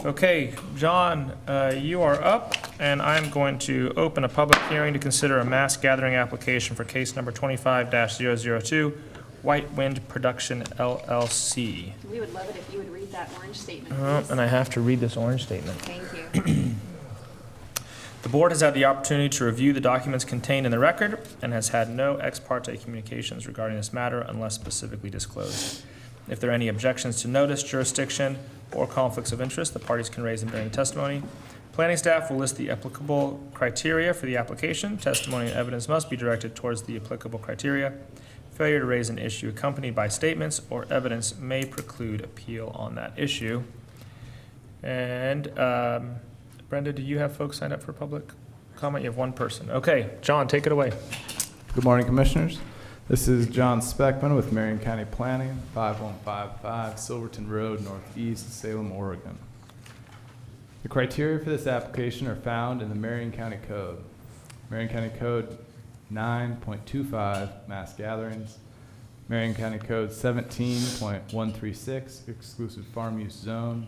Okay, John, you are up, and I'm going to open a public hearing to consider a mass gathering application for case number 25-002, White Wind Production LLC. We would love it if you would read that orange statement, please. And I have to read this orange statement. Thank you. The board has had the opportunity to review the documents contained in the record and has had no ex parte communications regarding this matter unless specifically disclosed. If there are any objections to notice, jurisdiction, or conflicts of interest, the parties can raise them during testimony. Planning staff will list the applicable criteria for the application. Testimony and evidence must be directed towards the applicable criteria. Failure to raise an issue accompanied by statements or evidence may preclude appeal on that issue. And Brenda, do you have folks signed up for public comment? You have one person. Okay, John, take it away. Good morning, Commissioners. This is John Speckman with Marion County Planning, 5155 Silverton Road, Northeast, Salem, Oregon. The criteria for this application are found in the Marion County Code. Marion County Code 9.25, mass gatherings. Marion County Code 17.136, exclusive farm use zone.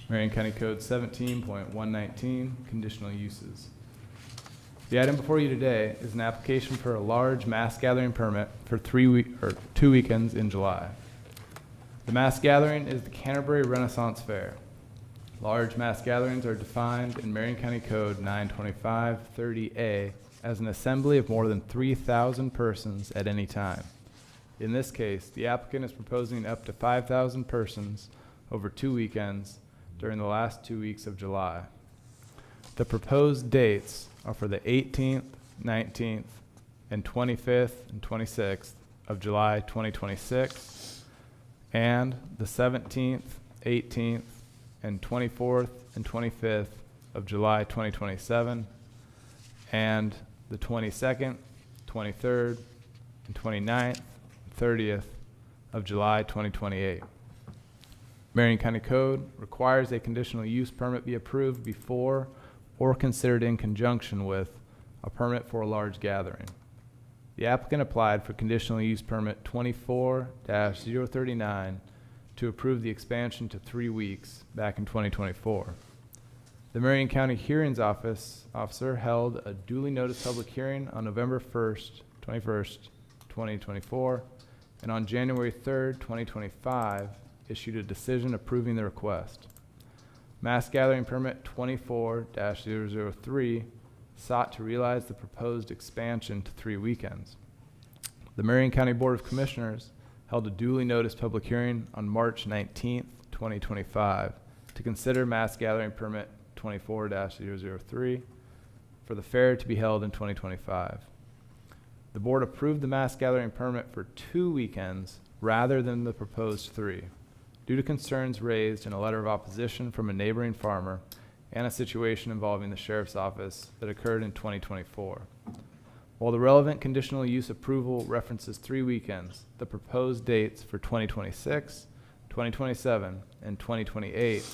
Marion County Code 17.119, conditional uses. The item before you today is an application for a large mass gathering permit for 2 weekends in July. The mass gathering is the Canterbury Renaissance Fair. Large mass gatherings are defined in Marion County Code 925-30A as an assembly of more than 3,000 persons at any time. In this case, the applicant is proposing up to 5,000 persons over 2 weekends during the last 2 weeks of July. The proposed dates are for the 18th, 19th, and 25th and 26th of July 2026, and the 17th, 18th, and 24th and 25th of July 2027, and the 22nd, 23rd, and 29th, 30th of July 2028. Marion County Code requires a conditional use permit be approved before or considered in conjunction with a permit for a large gathering. The applicant applied for conditional use permit 24-039 to approve the expansion to 3 weeks back in 2024. The Marion County Hearings Officer held a duly noticed public hearing on November 21st, 2024, and on January 3rd, 2025, issued a decision approving the request. Mass Gathering Permit 24-003 sought to realize the proposed expansion to 3 weekends. The Marion County Board of Commissioners held a duly noticed public hearing on March 19th, 2025, to consider Mass Gathering Permit 24-003 for the fair to be held in 2025. The board approved the Mass Gathering Permit for 2 weekends rather than the proposed 3, due to concerns raised in a letter of opposition from a neighboring farmer and a situation involving the sheriff's office that occurred in 2024. While the relevant conditional use approval references 3 weekends, the proposed dates for 2026, 2027, and 2028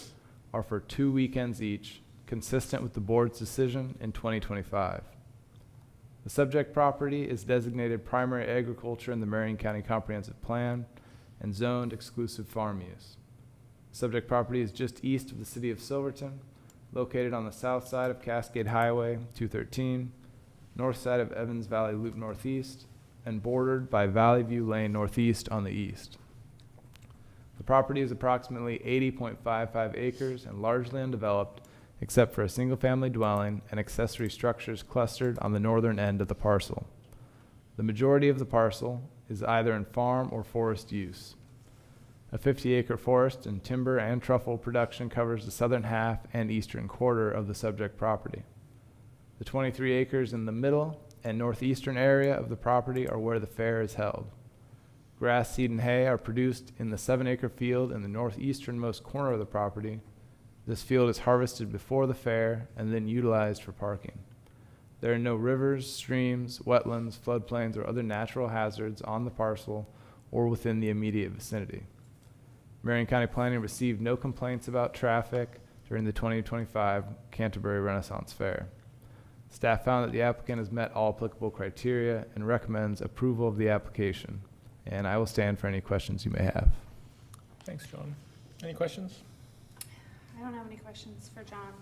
are for 2 weekends each, consistent with the board's decision in 2025. The subject property is designated primary agriculture in the Marion County Comprehensive Plan and zoned exclusive farm use. The subject property is just east of the city of Silverton, located on the south side of Cascade Highway 213, north side of Evans Valley Loop Northeast, and bordered by Valley View Lane Northeast on the east. The property is approximately 80.55 acres and largely undeveloped, except for a single-family dwelling and accessory structures clustered on the northern end of the parcel. The majority of the parcel is either in farm or forest use. A 50-acre forest and timber and truffle production covers the southern half and eastern quarter of the subject property. The 23 acres in the middle and northeastern area of the property are where the fair is held. Grass, seed, and hay are produced in the 7-acre field in the northeasternmost corner of the property. This field is harvested before the fair and then utilized for parking. There are no rivers, streams, wetlands, floodplains, or other natural hazards on the parcel or within the immediate vicinity. Marion County Planning received no complaints about traffic during the 2025 Canterbury Renaissance Fair. Staff found that the applicant has met all applicable criteria and recommends approval of the application. And I will stand for any questions you may have. Thanks, John. Any questions? I don't have any questions for John.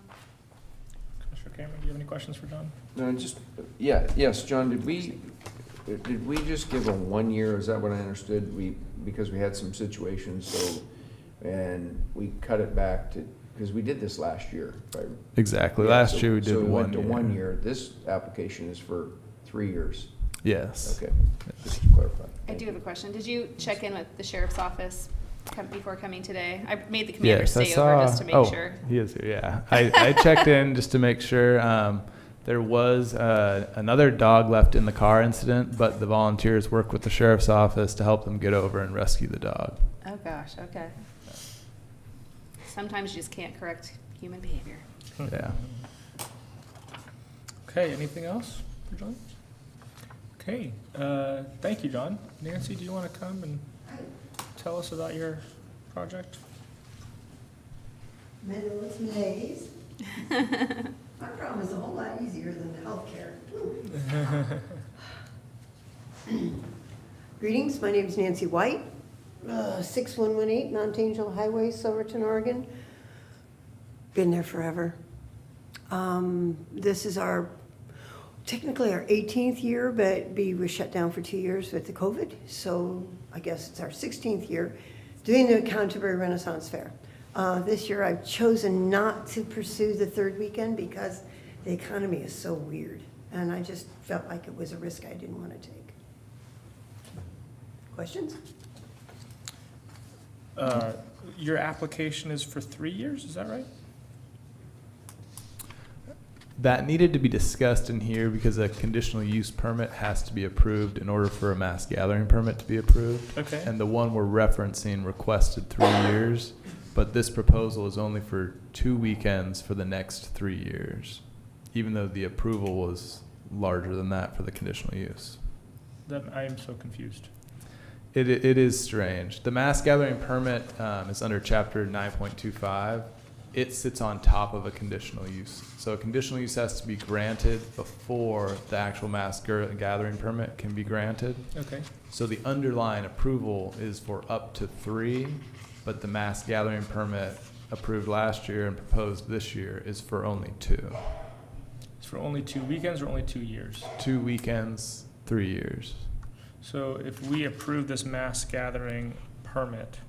Commissioner Cameron, do you have any questions for John? No, just, yes, John, did we just give a 1 year, is that what I understood? Because we had some situations, so, and we cut it back to, because we did this last year, right? Exactly. Yeah, Last so- year we did So we 1 went to year. 1 year. This application is for 3 years. Yes. Okay, just to clarify. I do have a question. Did you check in with the sheriff's office before coming today? I made the commander Yes, I stay saw. over just to make sure. He is here. Yeah, I checked in just to make sure. There was another dog left in the car incident, but the volunteers worked with the sheriff's office to help them get over and rescue the dog. Oh, gosh, okay. Sometimes you just can't correct human behavior. Yeah. Okay, anything else for John? Okay, thank you, John. Nancy, do you want to come and tell us about your project? Meadows Maze. My problem is a whole lot easier than the healthcare. Greetings, my name is Nancy White, 6118 Mount Angel Highway, Silverton, Oregon. Been there forever. This is technically our 18th year, but we were shut down for 2 years with the COVID, so I guess it's our 16th year doing the Canterbury Renaissance Fair. This year I've chosen not to pursue the 3rd weekend because the economy is so weird, and I just felt like it was a risk I didn't want to take. Questions? Your application is for 3 years, is that right? That needed to be discussed in here because a conditional use permit has to be approved in order for a mass gathering permit to be approved. Okay. And the one we're referencing requested 3 years, but this proposal is only for 2 weekends for the next 3 years, even though the approval was larger than that for the conditional use. Then I am so confused. It is strange. The mass gathering permit is under chapter 9.25. It sits on top of a conditional use. So a conditional use has to be granted before the actual mass gathering permit can be granted. Okay. So the underlying approval is for up to 3, but the mass gathering permit approved last year and proposed this year is for only 2. It's for only 2 weekends or only 2 years? 2 weekends, 3 years. So if we approve this mass gathering permit,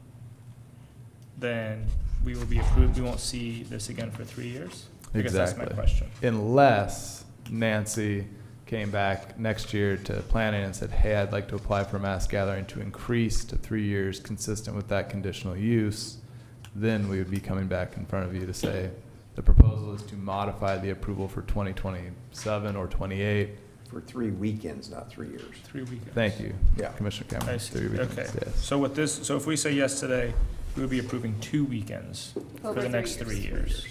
then we will be approved, we won't see this again for 3 years? I guess that's my Exactly. question. Unless Nancy came back next year to planning and said, hey, I'd like to apply for a mass gathering to increase to 3 years consistent with that conditional use, then we would be coming back in front of you to say, the proposal is to modify the approval for 2027 or 28. For 3 weekends, not 3 years. 3 weekends. Thank you, Yeah. Commissioner I Cameron. see. 3 weekends, Okay. yes. So with this, so if we say yes today, we would be approving 2 weekends for Over the 3 next years. 3 years.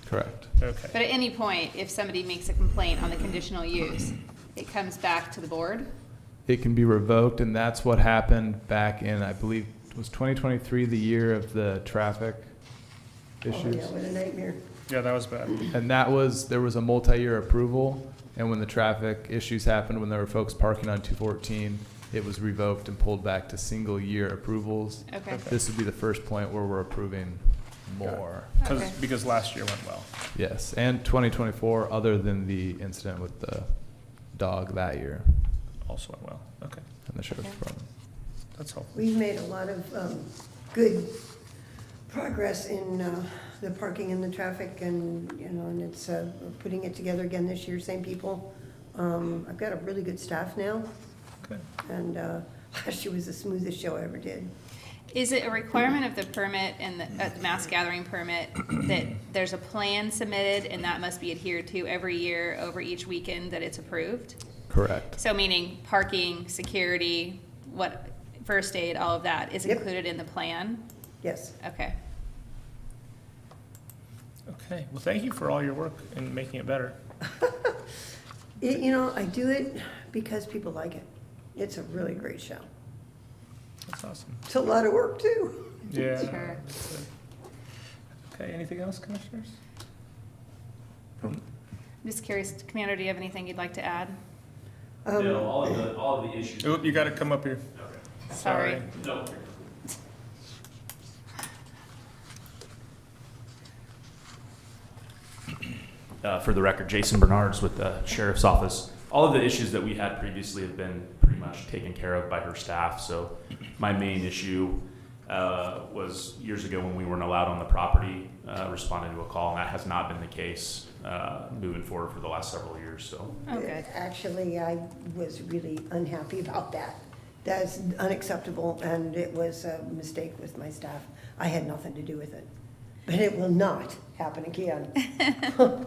Correct. Okay. But at any point, if somebody makes a complaint on the conditional use, it comes back to the board? It can be revoked, and that's what happened back in, I believe, was 2023 the year of the traffic Oh, issues? yeah, what a nightmare. Yeah, that was bad. And that was, there was a multi-year approval, and when the traffic issues happened, when there were folks parking on 214, it was revoked and pulled back to single-year approvals. Okay. This would be the first point where we're approving more. Okay. Because last year went well. Yes, and 2024, other than the incident with the dog that year Also went well. Okay, and the sheriff's Okay. department. that's helpful. We've made a lot of good progress in the parking and the traffic and, you know, and it's we're putting it together again this year, same people. I've got a really good staff now, Good. and last year was the smoothest show I ever did. Is it a requirement of the permit and the mass gathering permit that there's a plan submitted and that must be adhered to every year over each weekend that it's approved? Correct. So meaning parking, security, what, first aid, all of that is Yep. included in the plan? Yes. Okay. Okay, well, thank you for all your work in making it better. You know, I do it because people like it. It's a really great show. That's awesome. It's a lot of work, too. Yeah. Sure. Okay, anything else, commissioners? I'm just curious, Commander, do you have anything you'd like to add? No, all of the issues. Oop, you gotta come up here. Sorry. No. For the record, Jason Bernards with the Sheriff's Office. All of the issues that we had previously have been pretty much taken care of by her staff. So my main issue was years ago when we weren't allowed on the property, responding to a call, and that has not been the case moving forward for the last several years. So Oh, good. Actually, I was really unhappy about that. That's unacceptable, and it was a mistake with my staff. I had nothing to do with it. But it will not happen again. agreed.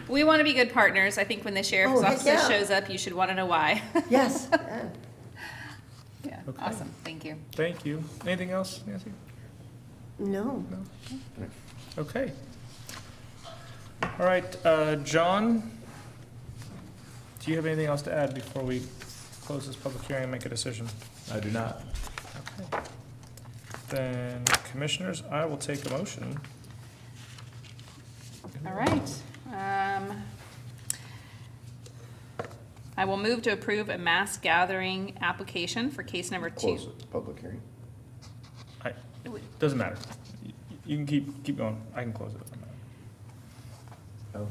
We want to be good partners. I think when the sheriff's Oh, heck office yeah. shows up, you should want to know why. Yes. Yeah. Yeah, Okay. awesome. Thank you. Thank you. Anything else, Nancy? No. Okay. All right, John, do you have anything else to add before we close this public hearing and make a decision? I do not. Okay. Then, commissioners, I will take a motion. All right. I will move to approve a mass gathering application for case number 2. Close the public hearing. Doesn't matter. You can keep going. I can close it. Doesn't matter. Oh.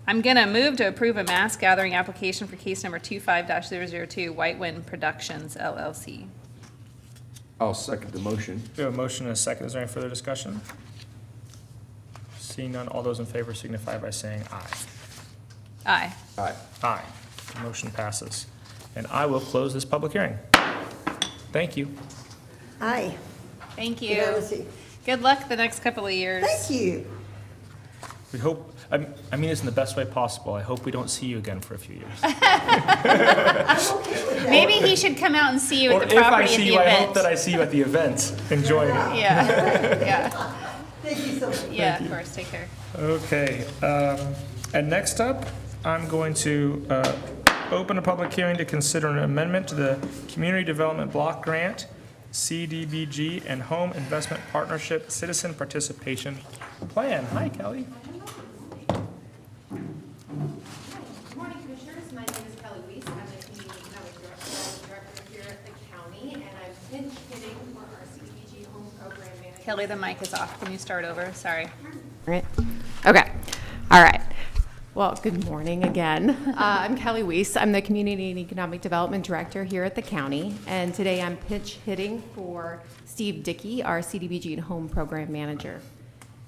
I'm gonna move to approve a mass gathering application for case number 25-002 White Wind Productions LLC. I'll second the motion. We have a motion and a second. Is there any further discussion? Seeing none, all those in favor signify by saying aye. Aye. Aye. Aye. The motion passes. And I will close this public hearing. Thank you. Aye. Thank Good you. to see you. Good luck the next couple of years. Thank you. We hope, I mean this in the best way possible. I hope we don't see you again for a few years. Maybe he should come out and see you Or at the if I property at see the you, I hope event. that I see you at the event, enjoying it. Yeah, yeah, Thank you so much. yeah, of course, take care. Okay, and next up, I'm going to open a public hearing to consider an amendment to the Community Development Block Grant, CDBG, and Home Investment Partnership Citizen Participation Plan. Hi, Kelly. Good morning, Commissioners. My name is Kelly Weiss. I'm the Community Development Director here at the county, and I'm pinch hitting for our CDBG Home Program Manager. Kelly, the mic is off. Can you start over? Sorry. Right. Okay. All right. Well, good morning again. I'm Kelly Weiss. I'm the Community and Economic Development Director here at the county. And today I'm pitch hitting for Steve Dickey, our CDBG and Home Program Manager.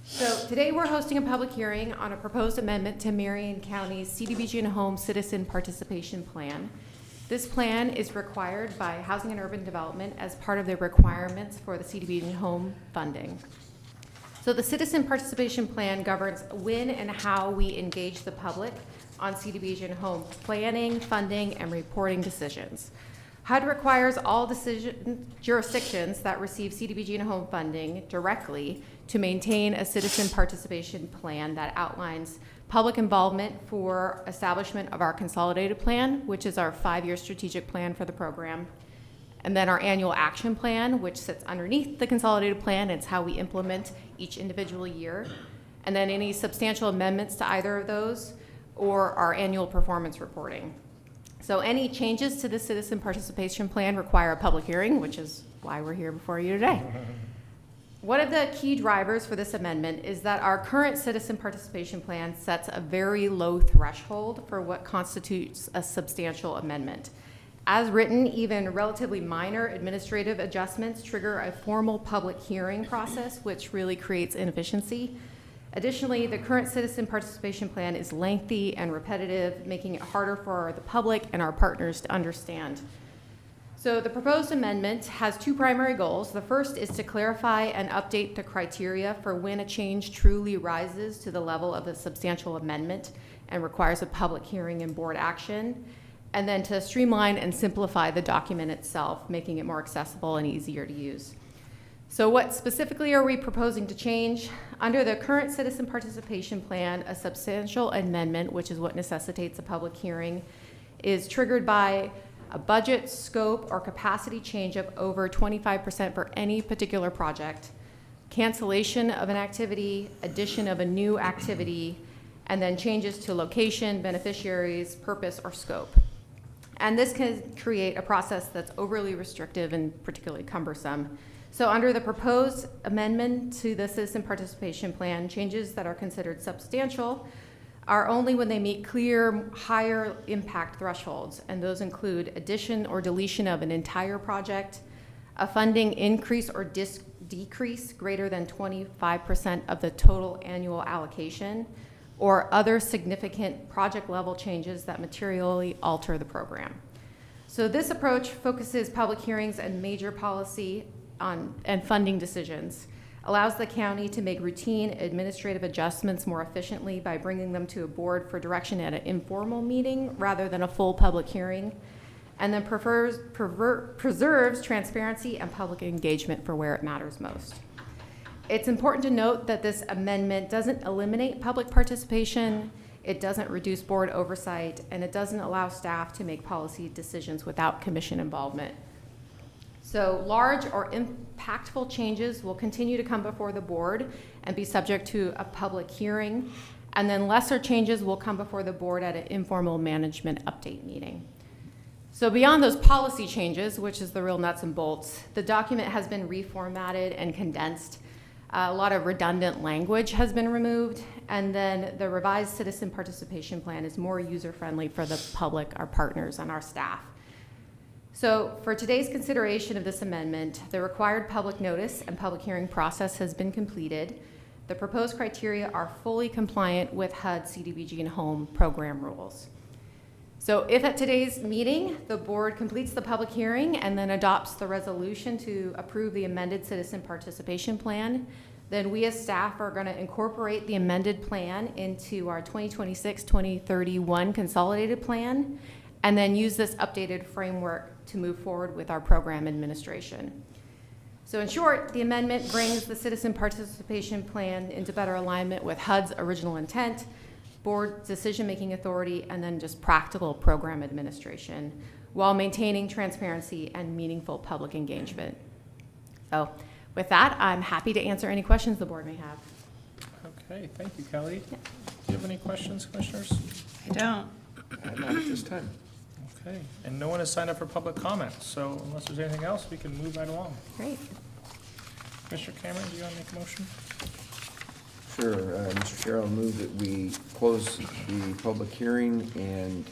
So today we're hosting a public hearing on a proposed amendment to Marion County's CDBG and Home Citizen Participation Plan. This plan is required by Housing and Urban Development as part of their requirements for the CDBG and Home funding. So the Citizen Participation Plan governs when and how we engage the public on CDBG and home planning, funding, and reporting decisions. HUD requires all jurisdictions that receive CDBG and home funding directly to maintain a citizen participation plan that outlines public involvement for establishment of our consolidated plan, which is our 5-year strategic plan for the program, and then our annual action plan, which sits underneath the consolidated plan. It's how we implement each individual year. And then any substantial amendments to either of those, or our annual performance reporting. So any changes to the citizen participation plan require a public hearing, which is why we're here before you today. One of the key drivers for this amendment is that our current citizen participation plan sets a very low threshold for what constitutes a substantial amendment. As written, even relatively minor administrative adjustments trigger a formal public hearing process, which really creates inefficiency. Additionally, the current citizen participation plan is lengthy and repetitive, making it harder for the public and our partners to understand. So the proposed amendment has 2 primary goals. The first is to clarify and update the criteria for when a change truly rises to the level of a substantial amendment and requires a public hearing and board action, and then to streamline and simplify the document itself, making it more accessible and easier to use. So what specifically are we proposing to change? Under the current citizen participation plan, a substantial amendment, which is what necessitates a public hearing, is triggered by a budget, scope, or capacity change of over 25% for any particular project, cancellation of an activity, addition of a new activity, and then changes to location, beneficiaries, purpose, or scope. And this can create a process that's overly restrictive and particularly cumbersome. So under the proposed amendment to the citizen participation plan, changes that are considered substantial are only when they meet clear higher impact thresholds, and those include addition or deletion of an entire project, a funding increase or decrease greater than 25% of the total annual allocation, or other significant project level changes that materially alter the program. So this approach focuses public hearings and major policy and funding decisions, allows the county to make routine administrative adjustments more efficiently by bringing them to a board for direction at an informal meeting rather than a full public hearing, and then preserves transparency and public engagement for where it matters most. It's important to note that this amendment doesn't eliminate public participation, it doesn't reduce board oversight, and it doesn't allow staff to make policy decisions without commission involvement. So large or impactful changes will continue to come before the board and be subject to a public hearing, and then lesser changes will come before the board at an informal management update meeting. So beyond those policy changes, which is the real nuts and bolts, the document has been reformatted and condensed. A lot of redundant language has been removed, and then the revised citizen participation plan is more user-friendly for the public, our partners, and our staff. So for today's consideration of this amendment, the required public notice and public hearing process has been completed. The proposed criteria are fully compliant with HUD CDBG and Home program rules. So if at today's meeting, the board completes the public hearing and then adopts the resolution to approve the amended citizen participation plan, then we as staff are going to incorporate the amended plan into our 2026-2031 consolidated plan, and then use this updated framework to move forward with our program administration. So in short, the amendment brings the citizen participation plan into better alignment with HUD's original intent, board decision-making authority, and then just practical program administration, while maintaining transparency and meaningful public engagement. So with that, I'm happy to answer any questions the board may have. Okay, thank you, Kelly. Yeah. Do you have any questions, commissioners? I don't. Not at this time. Okay, and no one has signed up for public comment, so unless there's anything else, we can move right along. Great. Okay, and no one has signed up for public comment, so unless there's anything else, we can move right along. Okay, and no one has signed up for public comment, so unless there's anything else, we can move right along. Okay, Commissioner Cameron, do you want to make a motion? Sure, Mr. Chair, I'll move that we close the public hearing and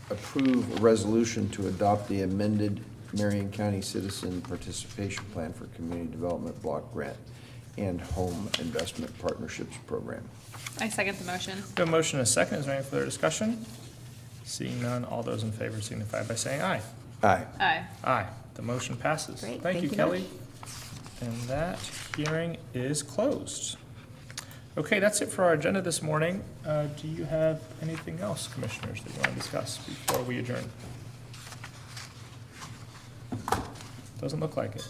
approve a resolution to adopt the amended Marion County Citizen Participation Plan for Community Development Block Grant and Home Investment Partnerships Program. I second the motion. We have a motion and a second. Is there any further discussion? Seeing none, all those in favor signify by saying aye. Aye. Aye. Aye. The motion passes. Great, Thank you, thank you Kelly. And that hearing is closed. Okay, that's it for our agenda this morning. Do you have anything else, commissioners, that you want to discuss before we adjourn? Doesn't look like it.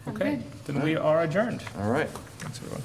I'm Okay, good. then we are adjourned. All right. Thanks, everyone.